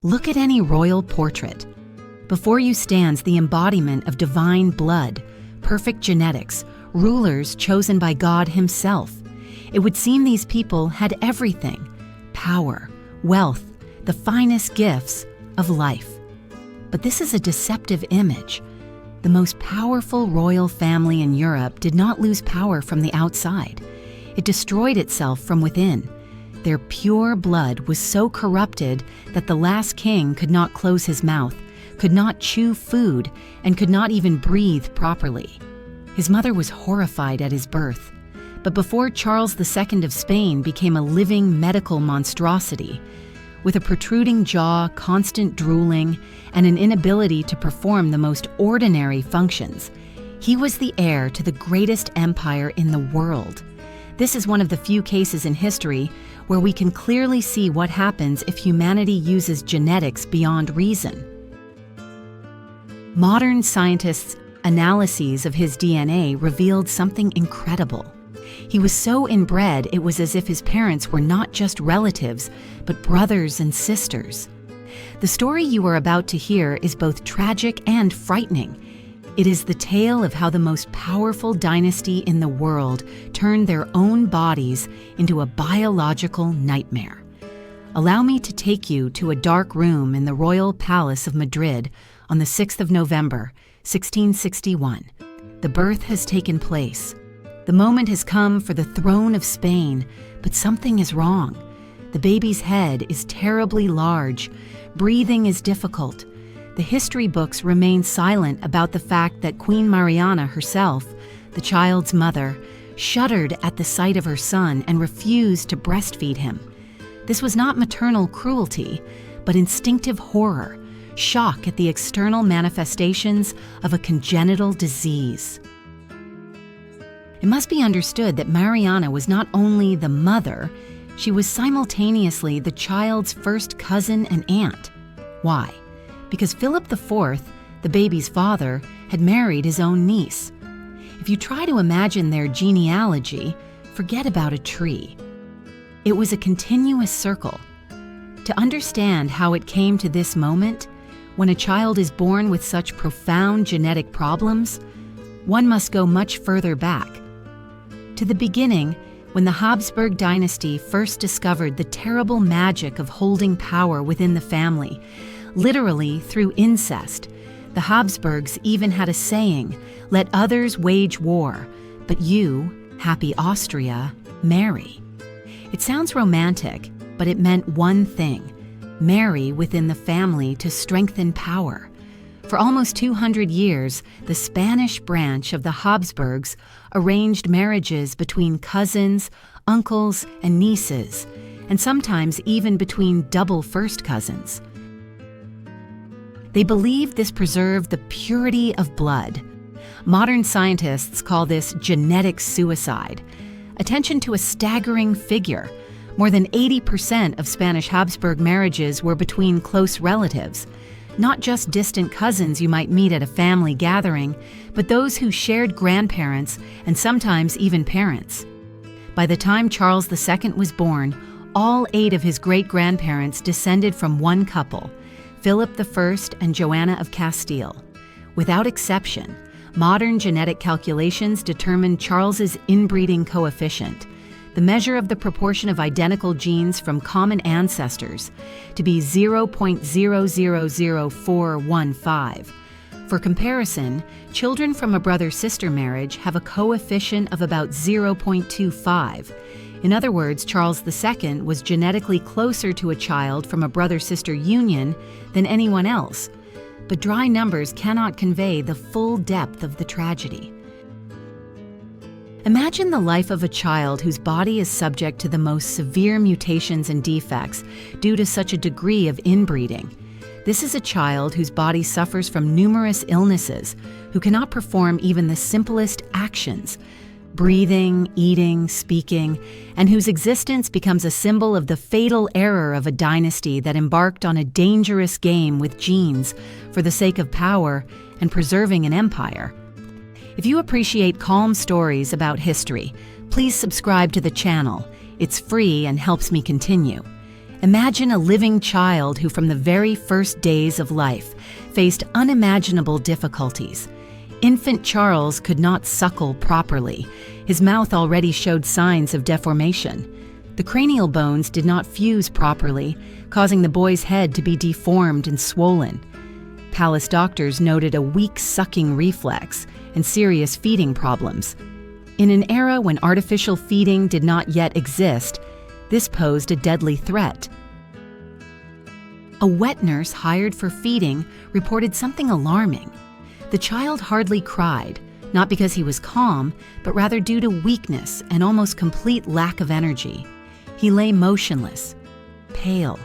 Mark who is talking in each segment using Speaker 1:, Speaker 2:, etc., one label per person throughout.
Speaker 1: Look at any royal portrait. Before you stands the embodiment of divine blood, perfect genetics, rulers chosen by God Himself. It would seem these people had everything: power, wealth, the finest gifts of life. But this is a deceptive image. The most powerful royal family in Europe did not lose power from the outside. It destroyed itself from within. Their pure blood was so corrupted that the last king could not close his mouth, could not chew food, and could not even breathe properly. His mother was horrified at his birth. But before Charles II of Spain became a living medical monstrosity, with a protruding jaw, constant drooling, and an inability to perform the most ordinary functions, he was the heir to the greatest empire in the world. This is one of the few cases in history where we can clearly see what happens if humanity uses genetics beyond reason. Modern scientists' analyses of his DNA revealed something incredible. He was so inbred it was as if his parents were not just relatives, but brothers and sisters. The story you are about to hear is both tragic and frightening. It is the tale of how the most powerful dynasty in the world turned their own bodies into a biological nightmare. Allow me to take you to a dark room in the royal palace of Madrid on the 6th of November, 1661. The birth has taken place. The moment has come for the throne of Spain, but something is wrong. The baby's head is terribly large. Breathing is difficult. The history books remain silent about the fact that Queen Mariana herself, the child's mother, shuddered at the sight of her son and refused to breastfeed him. This was not maternal cruelty, but instinctive horror, shock at the external manifestations of a congenital disease. It must be understood that Mariana was not only the mother, she was simultaneously the child's first cousin and aunt. Why? Because Philip IV, the baby's father, had married his own niece. If you try to imagine their genealogy, forget about a tree. It was a continuous circle. To understand how it came to this moment, when a child is born with such profound genetic problems, one must go much further back. To the beginning, when the Habsburg dynasty first discovered the terrible magic of holding power within the family, literally through incest. The Habsburgs even had a saying, "Let others wage war, but you, happy Austria, marry." It sounds romantic, but it meant one thing: marry within the family to strengthen power. For almost 200 years, the Spanish branch of the Habsburgs arranged marriages between cousins, uncles, and nieces, and sometimes even between double first cousins. They believed this preserved the purity of blood. Modern scientists call this genetic suicide. Attention to a staggering figure. More than 80% of Spanish Habsburg marriages were between close relatives, not just distant cousins you might meet at a family gathering, but those who shared grandparents and sometimes even parents. By the time Charles II was born, all 8 of his great-grandparents descended from one couple, Philip I and Joanna of Castile. Without exception, modern genetic calculations determine Charles's inbreeding coefficient, the measure of the proportion of identical genes from common ancestors, to be 0.000415. For comparison, children from a brother-sister marriage have a coefficient of about 0.25. In other words, Charles II was genetically closer to a child from a brother-sister union than anyone else. But dry numbers cannot convey the full depth of the tragedy. Imagine the life of a child whose body is subject to the most severe mutations and defects due to such a degree of inbreeding. This is a child whose body suffers from numerous illnesses, who cannot perform even the simplest actions, breathing, eating, speaking, and whose existence becomes a symbol of the fatal error of a dynasty that embarked on a dangerous game with genes for the sake of power and preserving an empire. If you appreciate calm stories about history, please subscribe to the channel. It's free and helps me continue. Imagine a living child who from the very first days of life faced unimaginable difficulties. Infant Charles could not suckle properly. His mouth already showed signs of deformation. The cranial bones did not fuse properly, causing the boy's head to be deformed and swollen. Palace doctors noted a weak sucking reflex and serious feeding problems. In an era when artificial feeding did not yet exist, this posed a deadly threat. A wet nurse hired for feeding reported something alarming. The child hardly cried, not because he was calm, but rather due to weakness and almost complete lack of energy. He lay motionless, pale,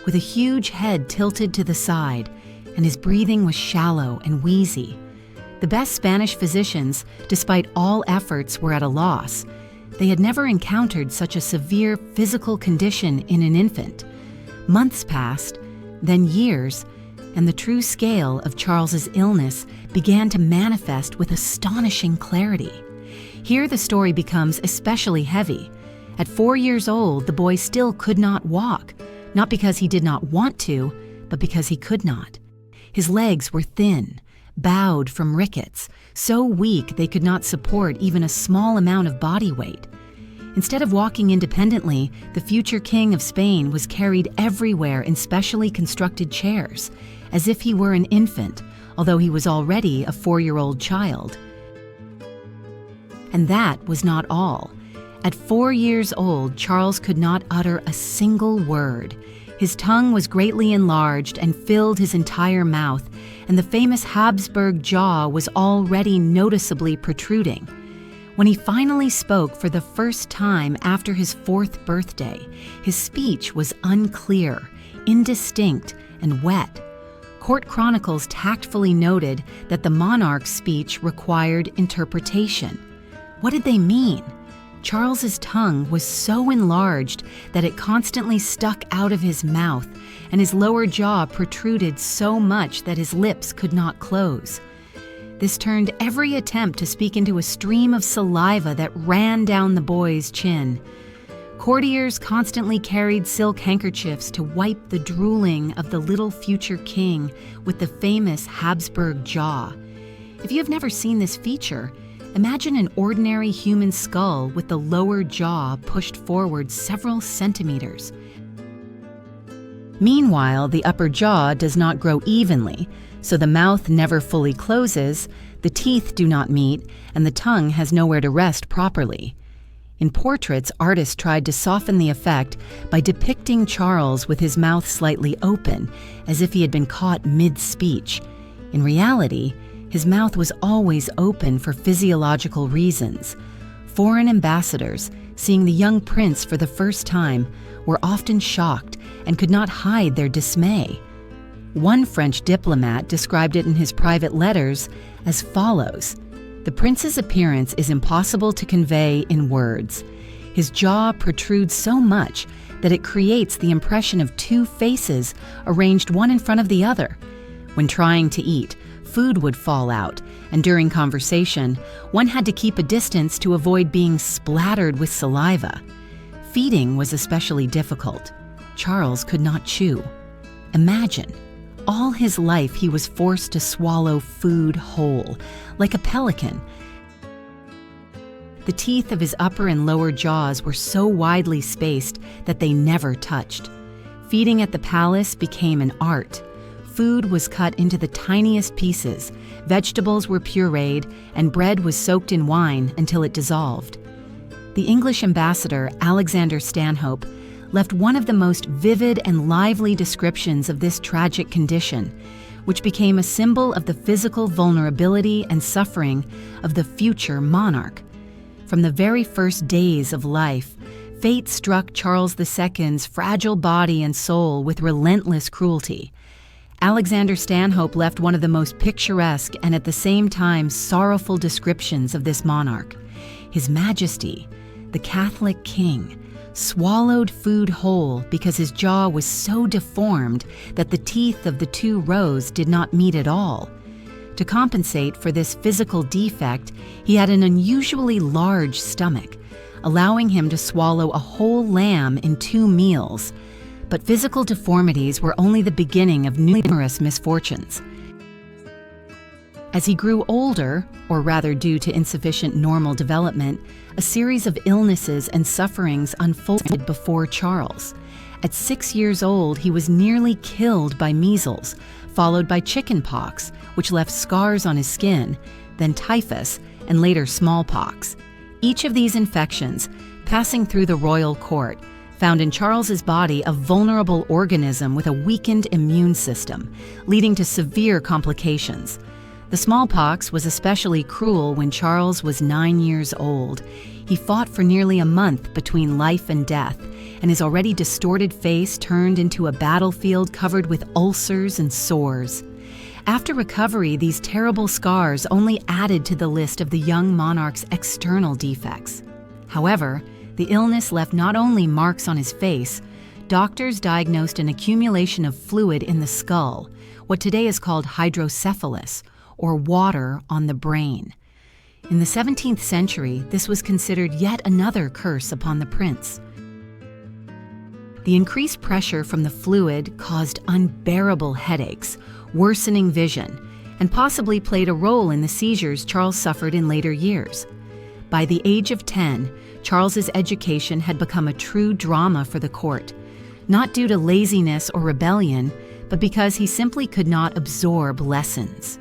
Speaker 1: with a huge head tilted to the side, and his breathing was shallow and wheezy. The best Spanish physicians, despite all efforts, were at a loss. They had never encountered such a severe physical condition in an infant. Months passed, then years, and the true scale of Charles's illness began to manifest with astonishing clarity. Here the story becomes especially heavy. At 4 years old, the boy still could not walk, not because he did not want to, but because he could not. His legs were thin, bowed from rickets, so weak they could not support even a small amount of body weight. Instead of walking independently, the future king of Spain was carried everywhere in specially constructed chairs, as if he were an infant, although he was already a 4-year-old child. And that was not all. At 4 years old, Charles could not utter a single word. His tongue was greatly enlarged and filled his entire mouth, and the famous Habsburg jaw was already noticeably protruding. When he finally spoke for the first time after his 4th birthday, his speech was unclear, indistinct, and wet. Court chronicles tactfully noted that the monarch's speech required interpretation. What did they mean? Charles's tongue was so enlarged that it constantly stuck out of his mouth, and his lower jaw protruded so much that his lips could not close. This turned every attempt to speak into a stream of saliva that ran down the boy's chin. Courtiers constantly carried silk handkerchiefs to wipe the drooling of the little future king with the famous Habsburg jaw. If you have never seen this feature, imagine an ordinary human skull with the lower jaw pushed forward several centimeters. Meanwhile, the upper jaw does not grow evenly, so the mouth never fully closes, the teeth do not meet, and the tongue has nowhere to rest properly. In portraits, artists tried to soften the effect by depicting Charles with his mouth slightly open, as if he had been caught mid-speech. In reality, his mouth was always open for physiological reasons. Foreign ambassadors, seeing the young prince for the first time, were often shocked and could not hide their dismay. One French diplomat described it in his private letters as follows: "The prince's appearance is impossible to convey in words. His jaw protrudes so much that it creates the impression of 2 faces arranged one in front of the other. When trying to eat, food would fall out, and during conversation, one had to keep a distance to avoid being splattered with saliva. Feeding was especially difficult. Charles could not chew. Imagine, all his life he was forced to swallow food whole, like a pelican. The teeth of his upper and lower jaws were so widely spaced that they never touched. Feeding at the palace became an art. Food was cut into the tiniest pieces, vegetables were pureed, and bread was soaked in wine until it dissolved." The English ambassador, Alexander Stanhope, left one of the most vivid and lively descriptions of this tragic condition, which became a symbol of the physical vulnerability and suffering of the future monarch. From the very first days of life, fate struck Charles II's fragile body and soul with relentless cruelty. Alexander Stanhope left one of the most picturesque and at the same time sorrowful descriptions of this monarch. His Majesty, the Catholic king, swallowed food whole because his jaw was so deformed that the teeth of the 2 rows did not meet at all. To compensate for this physical defect, he had an unusually large stomach, allowing him to swallow a whole lamb in 2 meals. But physical deformities were only the beginning of numerous misfortunes. As he grew older, or rather due to insufficient normal development, a series of illnesses and sufferings unfolded before Charles. At 6 years old, he was nearly killed by measles, followed by chickenpox, which left scars on his skin, then typhus, and later smallpox. Each of these infections, passing through the royal court, found in Charles's body a vulnerable organism with a weakened immune system, leading to severe complications. The smallpox was especially cruel when Charles was 9 years old. He fought for nearly a month between life and death, and his already distorted face turned into a battlefield covered with ulcers and sores. After recovery, these terrible scars only added to the list of the young monarch's external defects. However, the illness left not only marks on his face. Doctors diagnosed an accumulation of fluid in the skull, what today is called hydrocephalus, or water on the brain. In the 17th century, this was considered yet another curse upon the prince. The increased pressure from the fluid caused unbearable headaches, worsening vision, and possibly played a role in the seizures Charles suffered in later years. By the age of 10, Charles's education had become a true drama for the court, not due to laziness or rebellion, but because he simply could not absorb lessons.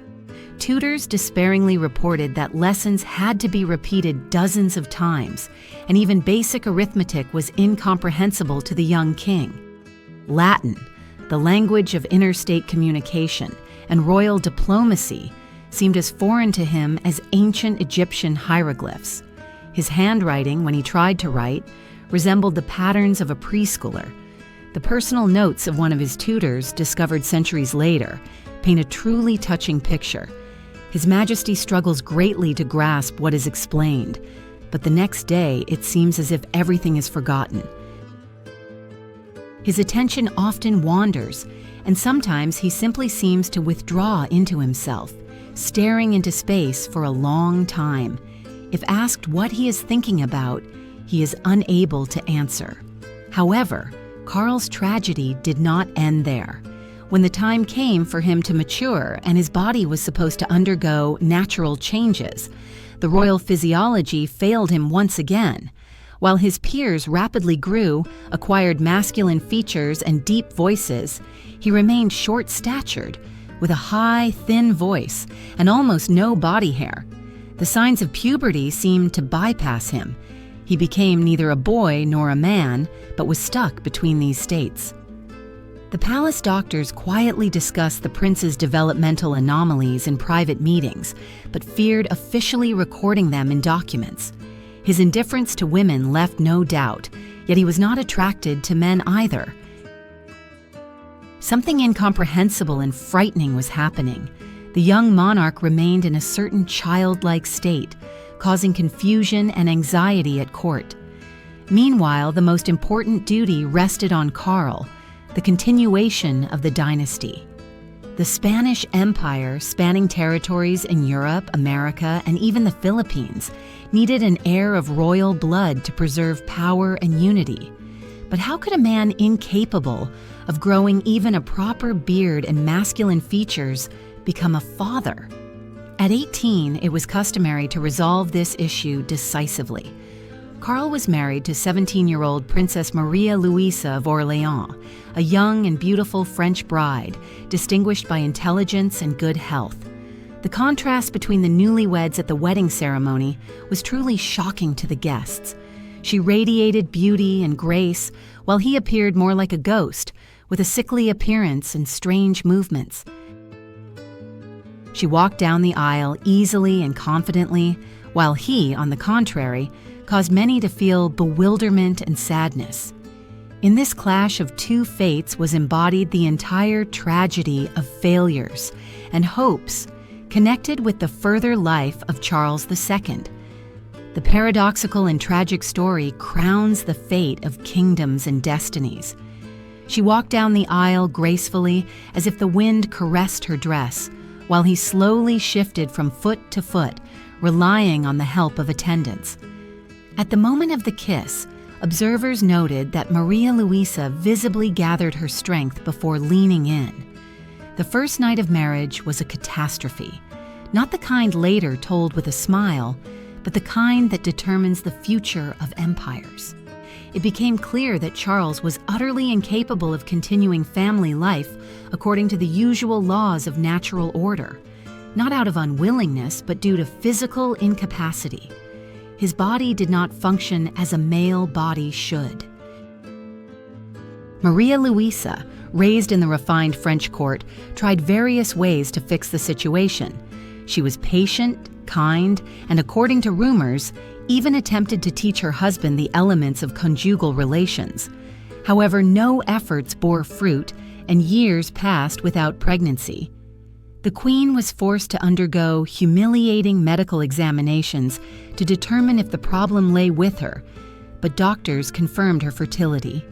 Speaker 1: Tutors despairingly reported that lessons had to be repeated dozens of times, and even basic arithmetic was incomprehensible to the young king. Latin, the language of interstate communication, and royal diplomacy seemed as foreign to him as ancient Egyptian hieroglyphs. His handwriting, when he tried to write, resembled the patterns of a preschooler. The personal notes of one of his tutors, discovered centuries later, paint a truly touching picture. His Majesty struggles greatly to grasp what is explained, but the next day it seems as if everything is forgotten. His attention often wanders, and sometimes he simply seems to withdraw into himself, staring into space for a long time. If asked what he is thinking about, he is unable to answer. However, Karl's tragedy did not end there. When the time came for him to mature and his body was supposed to undergo natural changes, the royal physiology failed him once again. While his peers rapidly grew, acquired masculine features and deep voices, he remained short-statured, with a high, thin voice and almost no body hair. The signs of puberty seemed to bypass him. He became neither a boy nor a man, but was stuck between these states. The palace doctors quietly discussed the prince's developmental anomalies in private meetings, but feared officially recording them in documents. His indifference to women left no doubt, yet he was not attracted to men either. Something incomprehensible and frightening was happening. The young monarch remained in a certain childlike state, causing confusion and anxiety at court. Meanwhile, the most important duty rested on Karl, the continuation of the dynasty. The Spanish Empire, spanning territories in Europe, America, and even the Philippines, needed an heir of royal blood to preserve power and unity. But how could a man incapable of growing even a proper beard and masculine features become a father? At 18, it was customary to resolve this issue decisively. Karl was married to 17-year-old Princess Maria Louisa of Orléans, a young and beautiful French bride, distinguished by intelligence and good health. The contrast between the newlyweds at the wedding ceremony was truly shocking to the guests. She radiated beauty and grace, while he appeared more like a ghost, with a sickly appearance and strange movements. She walked down the aisle easily and confidently, while he, on the contrary, caused many to feel bewilderment and sadness. In this clash of two fates was embodied the entire tragedy of failures and hopes connected with the further life of Charles II. The paradoxical and tragic story crowns the fate of kingdoms and destinies. She walked down the aisle gracefully, as if the wind caressed her dress, while he slowly shifted from foot to foot, relying on the help of attendants. At the moment of the kiss, observers noted that Maria Luisa visibly gathered her strength before leaning in. The first night of marriage was a catastrophe, not the kind later told with a smile, but the kind that determines the future of empires. It became clear that Charles was utterly incapable of continuing family life according to the usual laws of natural order, not out of unwillingness, but due to physical incapacity. His body did not function as a male body should. Maria Luisa, raised in the refined French court, tried various ways to fix the situation. She was patient, kind, and according to rumors, even attempted to teach her husband the elements of conjugal relations. However, no efforts bore fruit, and years passed without pregnancy. The queen was forced to undergo humiliating medical examinations to determine if the problem lay with her, but doctors confirmed her fertility.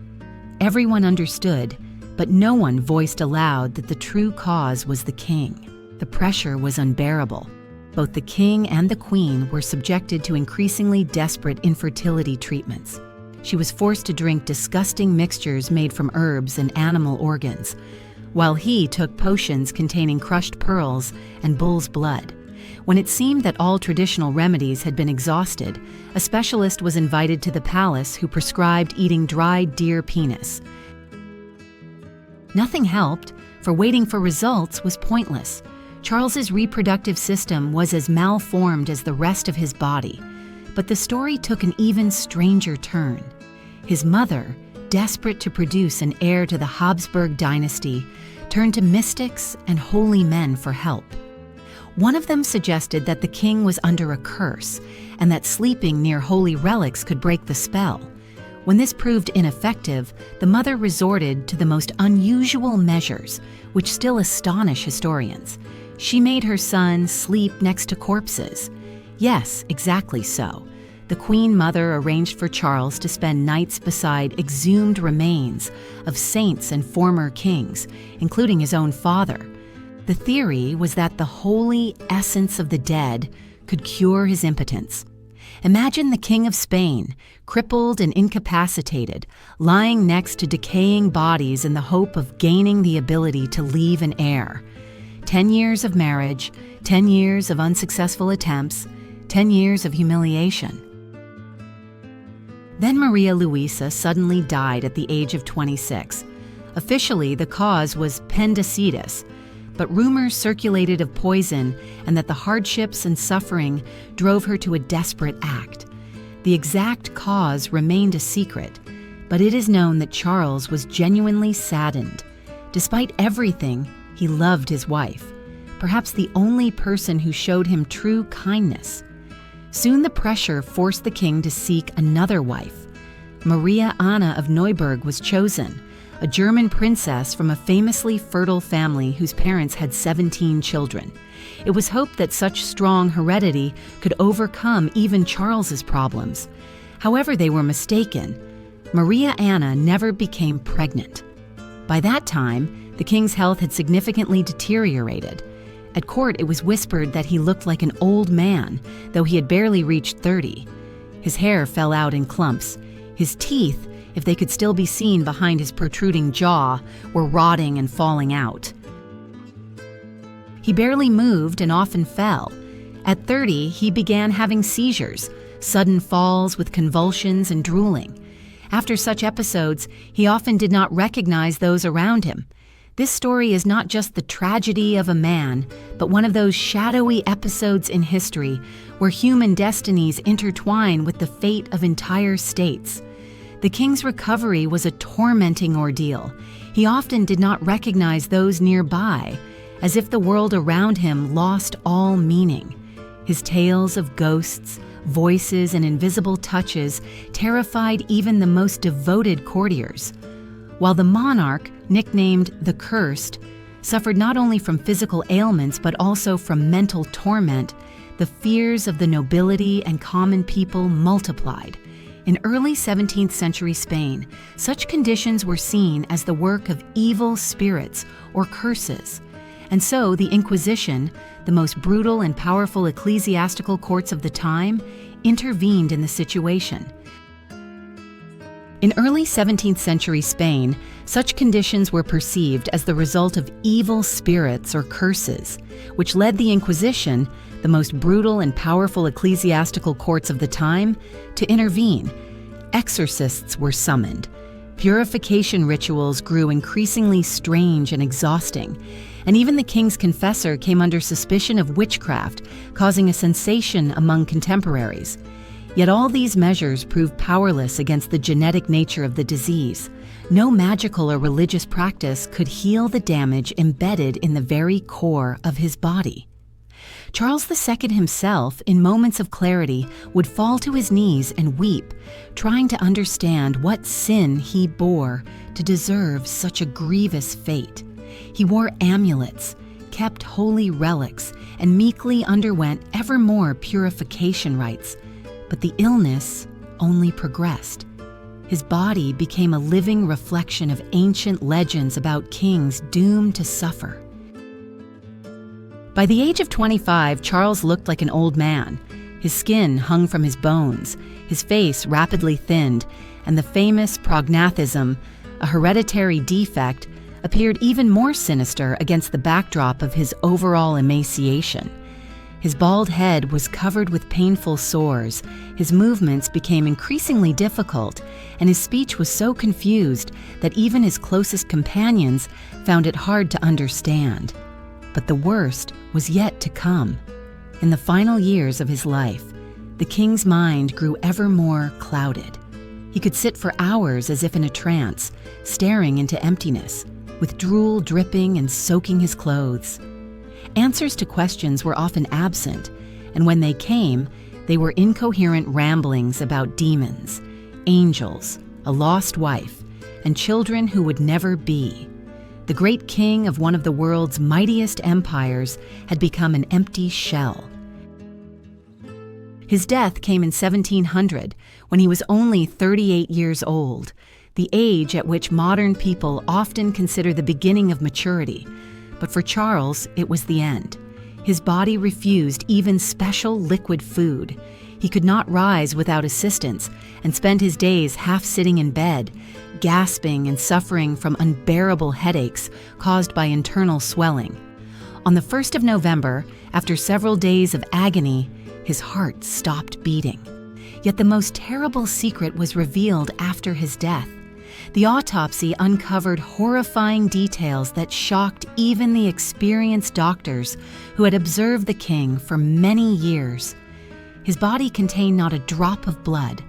Speaker 1: Everyone understood, but no one voiced aloud that the true cause was the king. The pressure was unbearable. Both the king and the queen were subjected to increasingly desperate infertility treatments. She was forced to drink disgusting mixtures made from herbs and animal organs, while he took potions containing crushed pearls and bull's blood. When it seemed that all traditional remedies had been exhausted, a specialist was invited to the palace who prescribed eating dried deer penis. Nothing helped, for waiting for results was pointless. Charles's reproductive system was as malformed as the rest of his body. But the story took an even stranger turn. His mother, desperate to produce an heir to the Habsburg dynasty, turned to mystics and holy men for help. One of them suggested that the king was under a curse and that sleeping near holy relics could break the spell. When this proved ineffective, the mother resorted to the most unusual measures, which still astonish historians. She made her son sleep next to corpses. Yes, exactly so. The Queen Mother arranged for Charles to spend nights beside exhumed remains of saints and former kings, including his own father. The theory was that the holy essence of the dead could cure his impotence. Imagine the King of Spain, crippled and incapacitated, lying next to decaying bodies in the hope of gaining the ability to leave an heir. 10 years of marriage, 10 years of unsuccessful attempts, 10 years of humiliation. Then Maria Luisa suddenly died at the age of 26. Officially, the cause was appendicitis, but rumors circulated of poison and that the hardships and suffering drove her to a desperate act. The exact cause remained a secret, but it is known that Charles was genuinely saddened. Despite everything, he loved his wife, perhaps the only person who showed him true kindness. Soon the pressure forced the king to seek another wife. Maria Anna of Neuburg was chosen, a German princess from a famously fertile family whose parents had 17 children. It was hoped that such strong heredity could overcome even Charles's problems. However, they were mistaken. Maria Anna never became pregnant. By that time, the king's health had significantly deteriorated. At court, it was whispered that he looked like an old man, though he had barely reached 30. His hair fell out in clumps. His teeth, if they could still be seen behind his protruding jaw, were rotting and falling out. He barely moved and often fell. At 30, he began having seizures, sudden falls with convulsions and drooling. After such episodes, he often did not recognize those around him. This story is not just the tragedy of a man, but one of those shadowy episodes in history where human destinies intertwine with the fate of entire states. The king's recovery was a tormenting ordeal. He often did not recognize those nearby, as if the world around him lost all meaning. His tales of ghosts, voices, and invisible touches terrified even the most devoted courtiers. While the monarch, nicknamed the Cursed, suffered not only from physical ailments but also from mental torment, the fears of the nobility and common people multiplied. In early 17th century Spain, such conditions were seen as the work of evil spirits or curses. And so the Inquisition, the most brutal and powerful ecclesiastical courts of the time, intervened in the situation. In early 17th century Spain, such conditions were perceived as the result of evil spirits or curses, which led the Inquisition, the most brutal and powerful ecclesiastical courts of the time, to intervene. Exorcists were summoned. Purification rituals grew increasingly strange and exhausting, and even the king's confessor came under suspicion of witchcraft, causing a sensation among contemporaries. Yet all these measures proved powerless against the genetic nature of the disease. No magical or religious practice could heal the damage embedded in the very core of his body. Charles II himself, in moments of clarity, would fall to his knees and weep, trying to understand what sin he bore to deserve such a grievous fate. He wore amulets, kept holy relics, and meekly underwent ever more purification rites. But the illness only progressed. His body became a living reflection of ancient legends about kings doomed to suffer. By the age of 25, Charles looked like an old man. His skin hung from his bones, his face rapidly thinned, and the famous prognathism, a hereditary defect, appeared even more sinister against the backdrop of his overall emaciation. His bald head was covered with painful sores, his movements became increasingly difficult, and his speech was so confused that even his closest companions found it hard to understand. But the worst was yet to come. In the final years of his life, the king's mind grew ever more clouded. He could sit for hours as if in a trance, staring into emptiness, with drool dripping and soaking his clothes. Answers to questions were often absent, and when they came, they were incoherent ramblings about demons, angels, a lost wife, and children who would never be. The great king of one of the world's mightiest empires had become an empty shell. His death came in 1700, when he was only 38 years old, the age at which modern people often consider the beginning of maturity. But for Charles, it was the end. His body refused even special liquid food. He could not rise without assistance and spent his days half sitting in bed, gasping and suffering from unbearable headaches caused by internal swelling. On the 1st of November, after several days of agony, his heart stopped beating. Yet the most terrible secret was revealed after his death. The autopsy uncovered horrifying details that shocked even the experienced doctors who had observed the king for many years. His body contained not a drop of blood.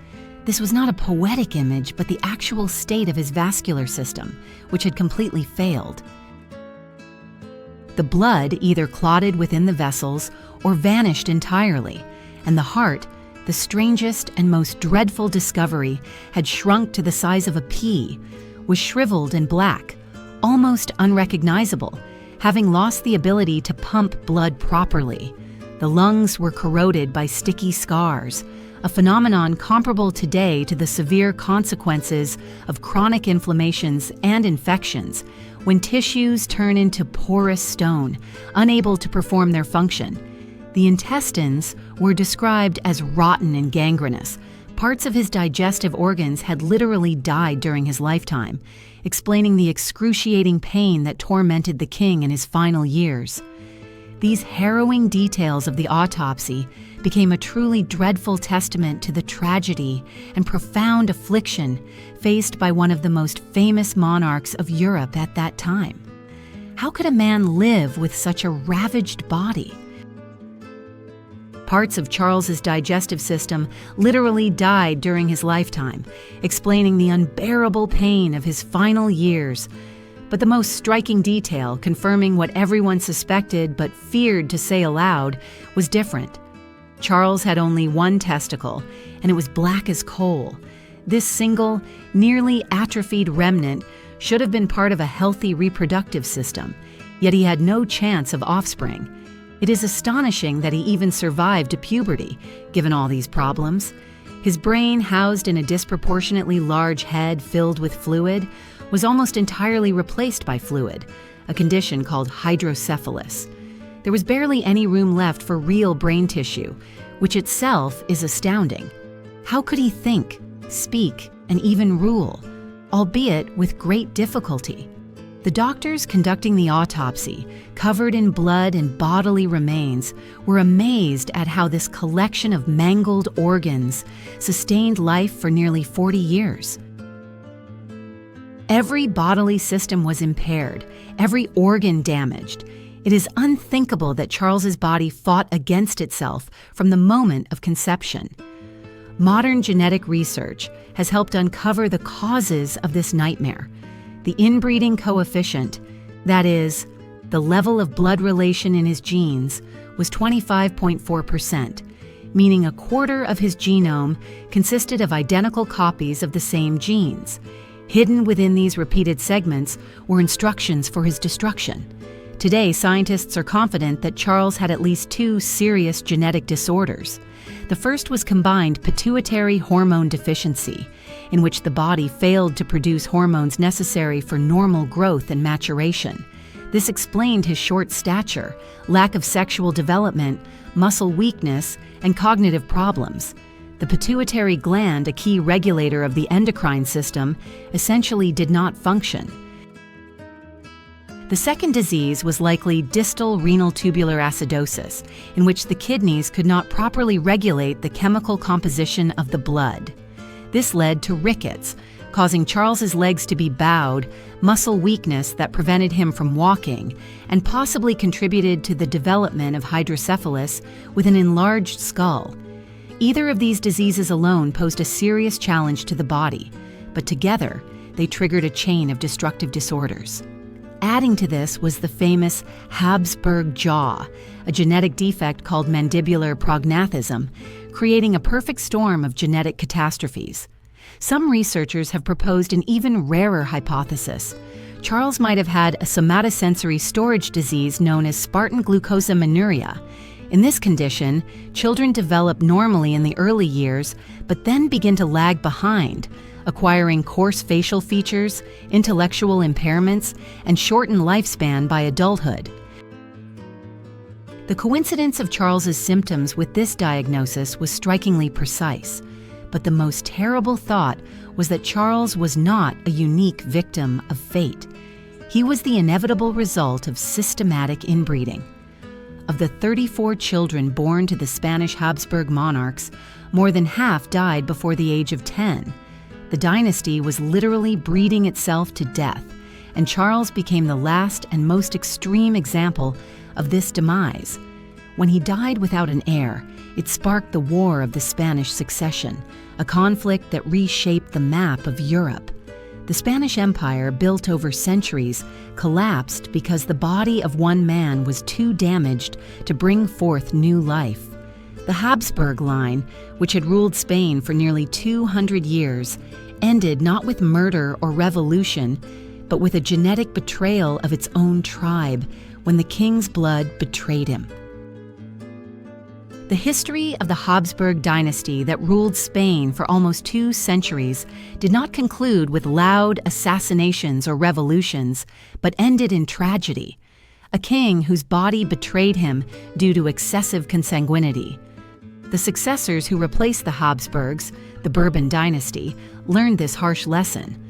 Speaker 1: This was not a poetic image, but the actual state of his vascular system, which had completely failed. The blood either clotted within the vessels or vanished entirely, and the heart, the strangest and most dreadful discovery, had shrunk to the size of a pea, was shriveled and black, almost unrecognizable, having lost the ability to pump blood properly. The lungs were corroded by sticky scars, a phenomenon comparable today to the severe consequences of chronic inflammations and infections, when tissues turn into porous stone, unable to perform their function. The intestines were described as rotten and gangrenous. Parts of his digestive organs had literally died during his lifetime, explaining the excruciating pain that tormented the king in his final years. These harrowing details of the autopsy became a truly dreadful testament to the tragedy and profound affliction faced by one of the most famous monarchs of Europe at that time. How could a man live with such a ravaged body? Parts of Charles's digestive system literally died during his lifetime, explaining the unbearable pain of his final years. But the most striking detail, confirming what everyone suspected but feared to say aloud, was different. Charles had only one testicle, and it was black as coal. This single, nearly atrophied remnant should have been part of a healthy reproductive system, yet he had no chance of offspring. It is astonishing that he even survived to puberty, given all these problems. His brain, housed in a disproportionately large head filled with fluid, was almost entirely replaced by fluid, a condition called hydrocephalus. There was barely any room left for real brain tissue, which itself is astounding. How could he think, speak, and even rule, albeit with great difficulty. The doctors conducting the autopsy, covered in blood and bodily remains, were amazed at how this collection of mangled organs sustained life for nearly 40 years. Every bodily system was impaired, every organ damaged. It is unthinkable that Charles's body fought against itself from the moment of conception. Modern genetic research has helped uncover the causes of this nightmare. The inbreeding coefficient, that is, the level of blood relation in his genes, was 25.4%, meaning a quarter of his genome consisted of identical copies of the same genes. Hidden within these repeated segments were instructions for his destruction. Today, scientists are confident that Charles had at least 2 serious genetic disorders. The first was combined pituitary hormone deficiency, in which the body failed to produce hormones necessary for normal growth and maturation. This explained his short stature, lack of sexual development, muscle weakness, and cognitive problems. The pituitary gland, a key regulator of the endocrine system, essentially did not function. The second disease was likely distal renal tubular acidosis, in which the kidneys could not properly regulate the chemical composition of the blood. This led to rickets, causing Charles's legs to be bowed, muscle weakness that prevented him from walking, and possibly contributed to the development of hydrocephalus with an enlarged skull. Either of these diseases alone posed a serious challenge to the body, but together they triggered a chain of destructive disorders. Adding to this was the famous Habsburg jaw, a genetic defect called mandibular prognathism, creating a perfect storm of genetic catastrophes. Some researchers have proposed an even rarer hypothesis. Charles might have had a somatosensory storage disease known as Spartan glucosaminuria. In this condition, children develop normally in the early years, but then begin to lag behind, acquiring coarse facial features, intellectual impairments, and shortened lifespan by adulthood. The coincidence of Charles's symptoms with this diagnosis was strikingly precise, but the most terrible thought was that Charles was not a unique victim of fate. He was the inevitable result of systematic inbreeding. Of the 34 children born to the Spanish Habsburg monarchs, more than half died before the age of 10. The dynasty was literally breeding itself to death, and Charles became the last and most extreme example of this demise. When he died without an heir, it sparked the War of the Spanish Succession, a conflict that reshaped the map of Europe. The Spanish Empire, built over centuries, collapsed because the body of one man was too damaged to bring forth new life. The Habsburg line, which had ruled Spain for nearly 200 years, ended not with murder or revolution, but with a genetic betrayal of its own tribe when the king's blood betrayed him. The history of the Habsburg dynasty that ruled Spain for almost 2 centuries did not conclude with loud assassinations or revolutions, but ended in tragedy. A king whose body betrayed him due to excessive consanguinity. The successors who replaced the Habsburgs, the Bourbon dynasty, learned this harsh lesson.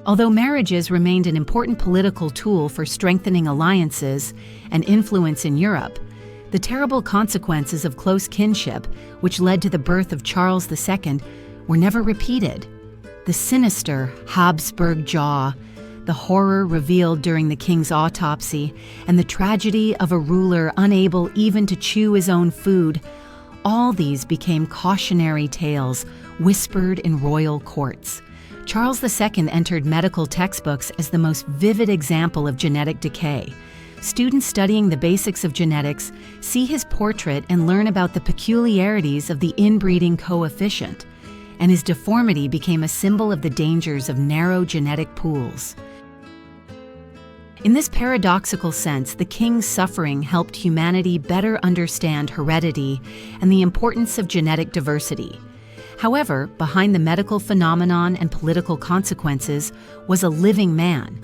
Speaker 1: Although marriages remained an important political tool for strengthening alliances and influence in Europe, the terrible consequences of close kinship, which led to the birth of Charles II, were never repeated. The sinister Habsburg jaw, the horror revealed during the king's autopsy, and the tragedy of a ruler unable even to chew his own food, all these became cautionary tales whispered in royal courts. Charles II entered medical textbooks as the most vivid example of genetic decay. Students studying the basics of genetics see his portrait and learn about the peculiarities of the inbreeding coefficient, and his deformity became a symbol of the dangers of narrow genetic pools. In this paradoxical sense, the king's suffering helped humanity better understand heredity and the importance of genetic diversity. However, behind the medical phenomenon and political consequences was a living man.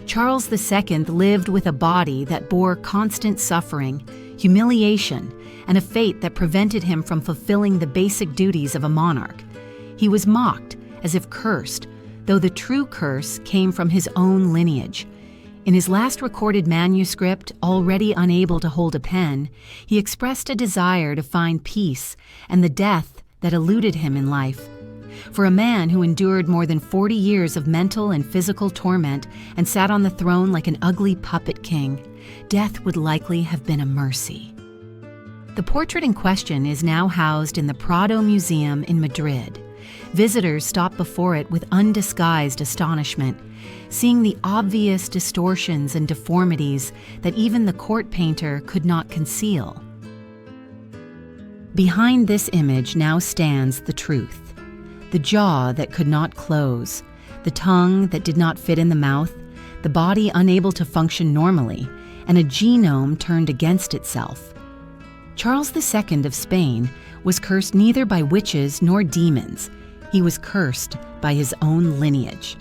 Speaker 1: Charles II lived with a body that bore constant suffering, humiliation, and a fate that prevented him from fulfilling the basic duties of a monarch. He was mocked, as if cursed, though the true curse came from his own lineage. In his last recorded manuscript, already unable to hold a pen, he expressed a desire to find peace and the death that eluded him in life. For a man who endured more than 40 years of mental and physical torment and sat on the throne like an ugly puppet king, death would likely have been a mercy. The portrait in question is now housed in the Prado Museum in Madrid. Visitors stop before it with undisguised astonishment, seeing the obvious distortions and deformities that even the court painter could not conceal. Behind this image now stands the truth. The jaw that could not close, the tongue that did not fit in the mouth, the body unable to function normally, and a genome turned against itself. Charles II of Spain was cursed neither by witches nor demons. He was cursed by his own lineage.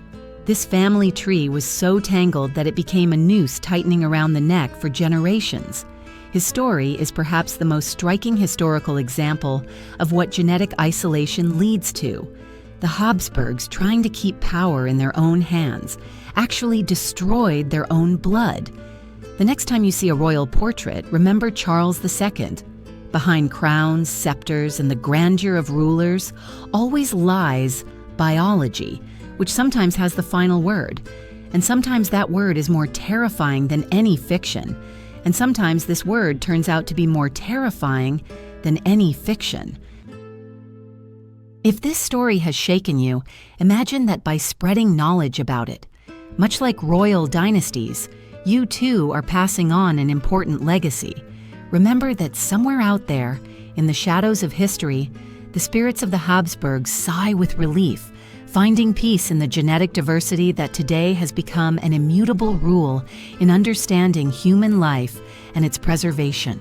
Speaker 1: This family tree was so tangled that it became a noose tightening around the neck for generations. His story is perhaps the most striking historical example of what genetic isolation leads to. The Habsburgs, trying to keep power in their own hands, actually destroyed their own blood. The next time you see a royal portrait, remember Charles II. Behind crowns, scepters, and the grandeur of rulers always lies biology, which sometimes has the final word. And sometimes that word is more terrifying than any fiction. And sometimes this word turns out to be more terrifying than any fiction. If this story has shaken you, imagine that by spreading knowledge about it. Much like royal dynasties, you too are passing on an important legacy. Remember that somewhere out there, in the shadows of history, the spirits of the Habsburgs sigh with relief, finding peace in the genetic diversity that today has become an immutable rule in understanding human life and its preservation.